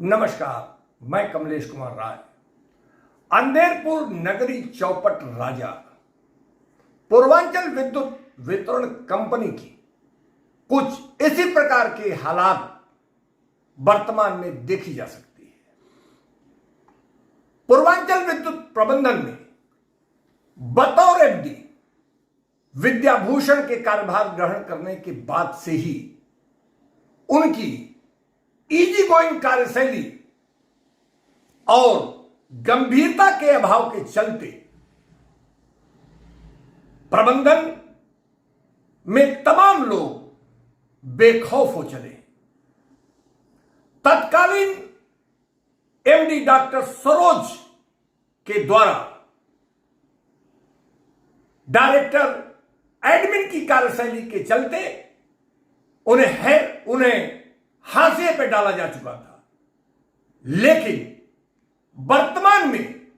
नमस्कार, मैं कमलेश कुमार राय। अंधेरपुर नगरी चौपट राजा पूर्वांचल विद्युत वितरण कंपनी की कुछ इसी प्रकार के हालात वर्तमान में देखी जा सकती है। पूर्वांचल विद्युत प्रबंधन में बतौर एमडी विद्याभूषण के कार्यभार ग्रहण करने के बाद से ही उनकी इजी गोइंग कार्यशैली और गंभीरता के अभाव के चलते प्रबंधन में तमाम लोग बेखौफ हो चले। तत्कालीन एमडी डॉक्टर सरोज के द्वारा डायरेक्टर एडमिन की कार्यशैली के चलते उन्हें हाशिए पे डाला जा चुका था, लेकिन वर्तमान में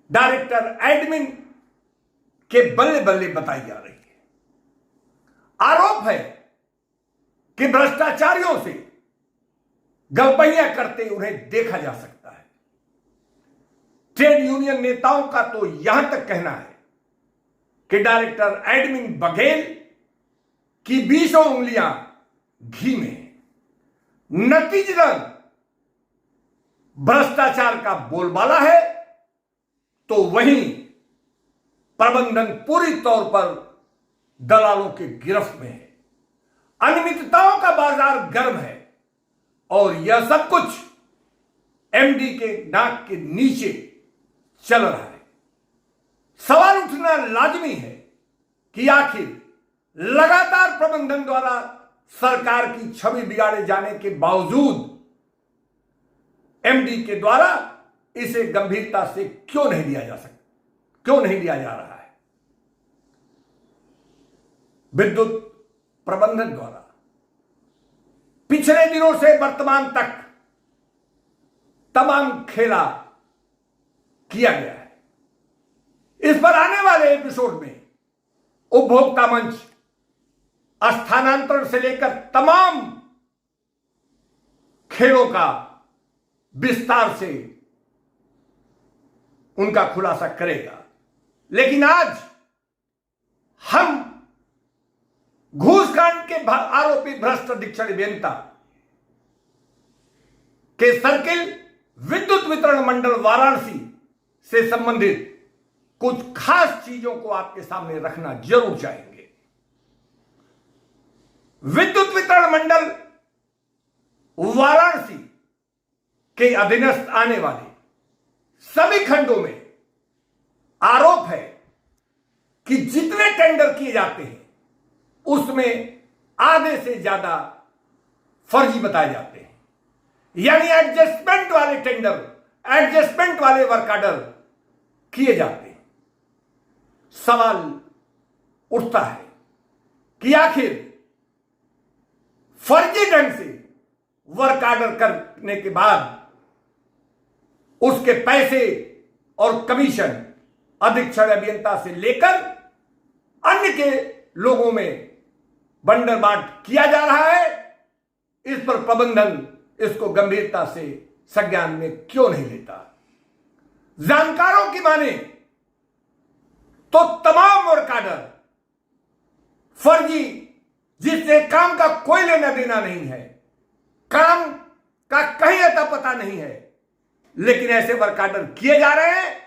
डायरेक्टर एडमिन के बल्ले बल्ले बताई जा रही है। आरोप है कि भ्रष्टाचारियों से गलबैया करते उन्हें देखा जा सकता है। ट्रेड यूनियन नेताओं का तो यहां तक कहना है कि डायरेक्टर एडमिन बघेल की 20 उंगलियां घी में, नतीजतन भ्रष्टाचार का बोलबाला है, तो वहीं प्रबंधन पूरी तौर पर दलालों के गिरफ्त में है। अनियमितताओं का बाजार गर्म है और यह सब कुछ एमडी के नाक के नीचे चल रहा है। सवाल उठना लाजमी है कि आखिर लगातार प्रबंधन द्वारा सरकार की छवि बिगाड़े जाने के बावजूद एमडी के द्वारा इसे गंभीरता से क्यों नहीं लिया जा रहा है। विद्युत प्रबंधन द्वारा पिछले दिनों से वर्तमान तक तमाम खेला किया गया है। इस पर आने वाले एपिसोड में उपभोक्ता मंच स्थानांतरण से लेकर तमाम खेलों का विस्तार से उनका खुलासा करेगा। लेकिन आज हम घूसकांड के आरोपी भ्रष्ट अधीक्षण अभियंता के सर्किल विद्युत वितरण मंडल वाराणसी से संबंधित कुछ खास चीजों को आपके सामने रखना जरूर चाहेंगे। विद्युत वितरण मंडल वाराणसी के अधीनस्थ आने वाले सभी खंडों में आरोप है कि जितने टेंडर किए जाते हैं उसमें आधे से ज्यादा फर्जी बताए जाते हैं। यानी एडजस्टमेंट वाले टेंडर, एडजस्टमेंट वाले वर्क ऑर्डर किए जाते हैं। सवाल उठता है कि आखिर फर्जी ढंग से वर्क ऑर्डर करने के बाद उसके पैसे और कमीशन अधीक्षण अभियंता से लेकर अन्य के लोगों में बंडर बांट किया जा रहा है। इस पर प्रबंधन इसको गंभीरता से संज्ञान में क्यों नहीं लेता। जानकारों की माने तो तमाम वर्क ऑर्डर फर्जी, जिससे काम का कोई लेना देना नहीं है, काम का कहीं अता पता नहीं है, लेकिन ऐसे वर्क ऑर्डर किए जा रहे हैं।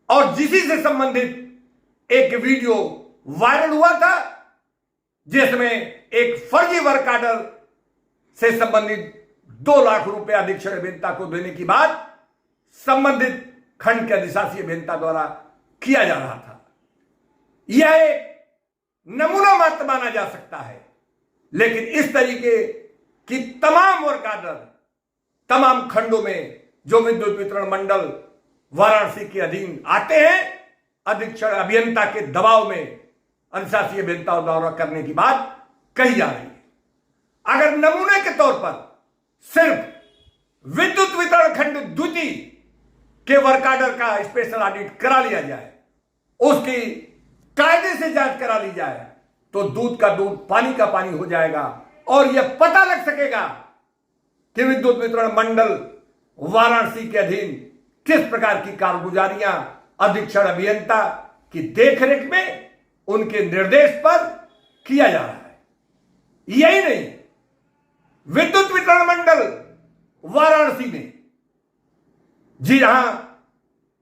और जिसी से संबंधित एक वीडियो वायरल हुआ था जिसमें एक फर्जी वर्क ऑर्डर से संबंधित 2 लाख रुपए अधीक्षण अभियंता को देने की बात संबंधित खंड के अधिशासी अभियंता द्वारा किया जा रहा था। यह एक नमूना मात्र माना जा सकता है, लेकिन इस तरीके की तमाम वर्क ऑर्डर तमाम खंडों में जो विद्युत वितरण मंडल वाराणसी के अधीन आते हैं, अधीक्षण अभियंता के दबाव में अधिशासी अभियंताओं द्वारा करने की बात कही जा रही है। अगर नमूने के तौर पर सिर्फ विद्युत वितरण खंड द्वितीय के वर्क ऑर्डर का स्पेशल ऑडिट करा लिया जाए, उसकी कायदे से जांच करा ली जाए, तो दूध का दूध पानी का पानी हो जाएगा और यह पता लग सकेगा कि विद्युत वितरण मंडल वाराणसी के अधीन किस प्रकार की कारगुजारियां अधीक्षण अभियंता की देखरेख में उनके निर्देश पर किया जा रहा है। यही नहीं, विद्युत वितरण मंडल वाराणसी में जी जहां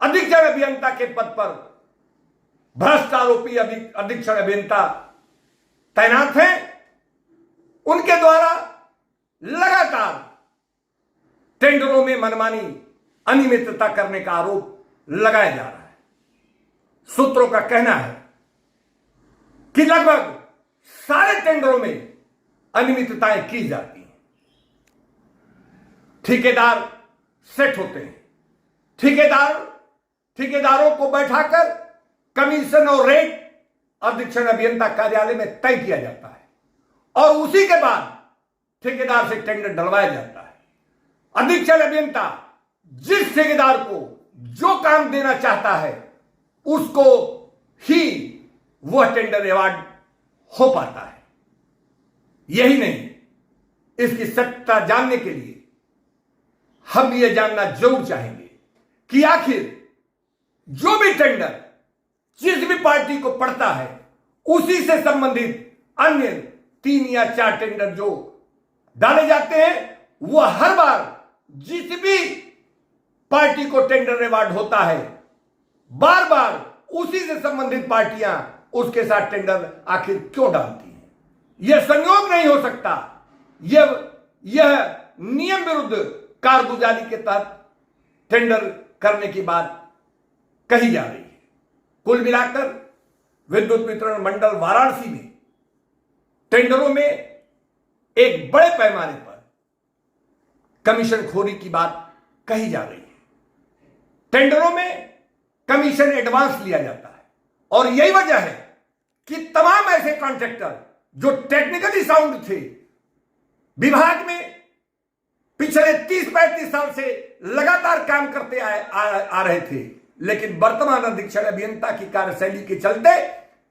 अधीक्षण अभियंता के पद पर भ्रष्ट आरोपी अधीक्षण अभियंता तैनात हैं, उनके द्वारा लगातार टेंडरों में मनमानी अनियमितता करने का आरोप लगाया जा रहा है। सूत्रों का कहना है कि लगभग सारे टेंडरों में अनियमितताएं की जाती हैं। ठेकेदार सेट होते हैं, ठेकेदारों को बैठाकर कमीशन और रेट अधीक्षण अभियंता कार्यालय में तय किया जाता है और उसी के बाद ठेकेदार से टेंडर डलवाया जाता है। अधीक्षण अभियंता जिस ठेकेदार को जो काम देना चाहता है उसको ही वह टेंडर अवार्ड हो पाता है। यही नहीं, इसकी सत्यता जानने के लिए हम यह जानना जरूर चाहेंगे कि आखिर जो भी टेंडर जिस भी पार्टी को पड़ता है उसी से संबंधित अन्य 3 या 4 टेंडर जो डाले जाते हैं वह हर बार जिस भी पार्टी को टेंडर अवार्ड होता है बार बार उसी से संबंधित पार्टियां उसके साथ टेंडर आखिर क्यों डालती हैं? यह संयोग नहीं हो सकता। यह नियम विरुद्ध कारगुजारी के तहत टेंडर करने की बात कही जा रही है। कुल मिलाकर विद्युत वितरण मंडल वाराणसी में टेंडरों में एक बड़े पैमाने पर कमीशनखोरी की बात कही जा रही है। टेंडरों में कमीशन एडवांस लिया जाता है और यही वजह है कि तमाम ऐसे कॉन्ट्रैक्टर जो टेक्निकली साउंड थे, विभाग में पिछले 30-35 साल से लगातार काम करते आ रहे थे, लेकिन वर्तमान अधीक्षण अभियंता की कार्यशैली के चलते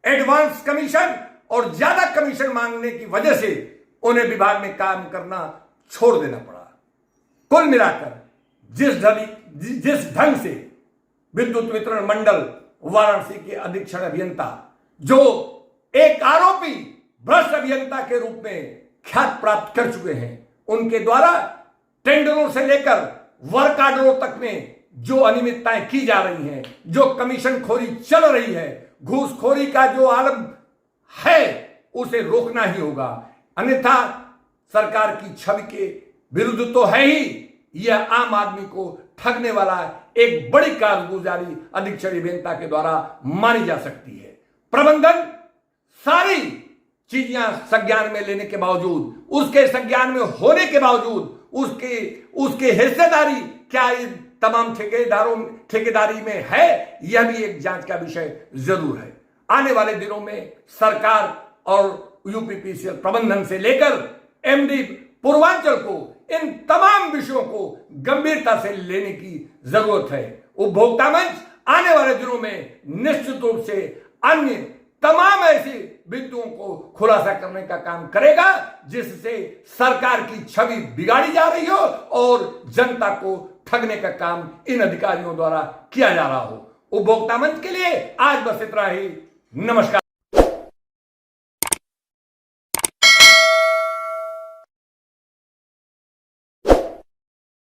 एडवांस कमीशन और ज्यादा कमीशन मांगने की वजह से उन्हें विभाग में काम करना छोड़ देना पड़ा। कुल मिलाकर जिस ढंग से विद्युत वितरण मंडल वाराणसी के अधीक्षण अभियंता जो एक आरोपी भ्रष्ट अभियंता के रूप में ख्याति प्राप्त कर चुके हैं, उनके द्वारा टेंडरों से लेकर वर्क ऑर्डरों तक में जो अनियमितताएं की जा रही हैं, जो कमीशन खोरी चल रही है, घूसखोरी का जो आलम है, उसे रोकना ही होगा। अन्यथा सरकार की छवि के विरुद्ध तो है ही, यह आम आदमी को ठगने वाला एक बड़ी कारगुजारी अधीक्षण अभियंता के द्वारा मानी जा सकती है। प्रबंधन सारी चीजें संज्ञान में लेने के बावजूद, उसके संज्ञान में होने के बावजूद उसके हिस्सेदारी क्या तमाम ठेकेदारी में है, यह भी एक जांच का विषय जरूर है। आने वाले दिनों में सरकार और यूपीपीसीएल प्रबंधन से लेकर एमडी पूर्वांचल को इन तमाम विषयों को गंभीरता से लेने की जरूरत है। उपभोक्ता मंच आने वाले दिनों में निश्चित रूप से अन्य तमाम ऐसी बिंदुओं को खुलासा करने का काम करेगा जिससे सरकार की छवि बिगाड़ी जा रही हो और जनता को ठगने का काम इन अधिकारियों द्वारा किया जा रहा हो। उपभोक्ता मंच के लिए आज बस इतना ही। नमस्कार।